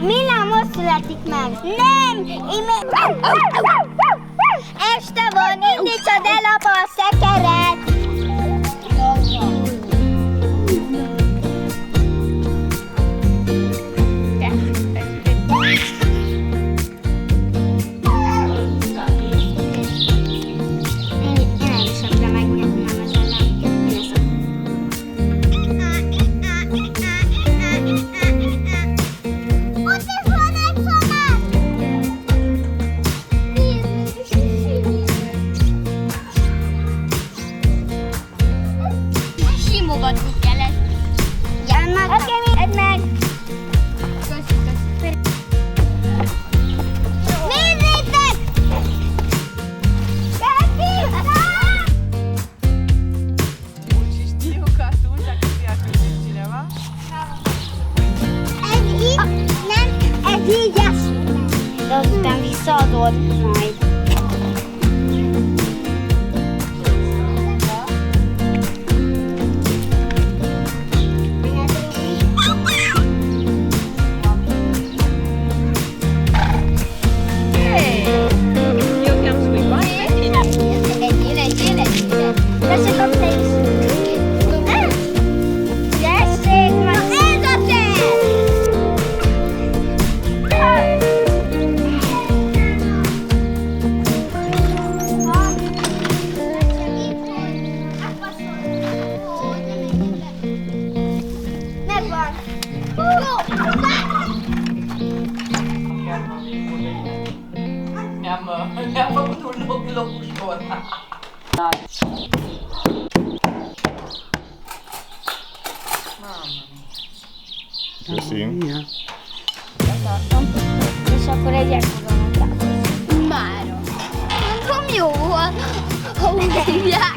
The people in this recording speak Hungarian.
Millámos születik meg. Nem! Este van, indítsad el a bal szekeret! Simogatni kellett. Edd meg! Nézzétek! Ez így esik. De aztán visszaadod majd. Tessék a te is! Tessék, ma ez a te! Megvan! Nem făcut un loc ușor. Köszi. Betartom, és akkor egy ekkora Mára. Mondom, jó, ha úgy hívják.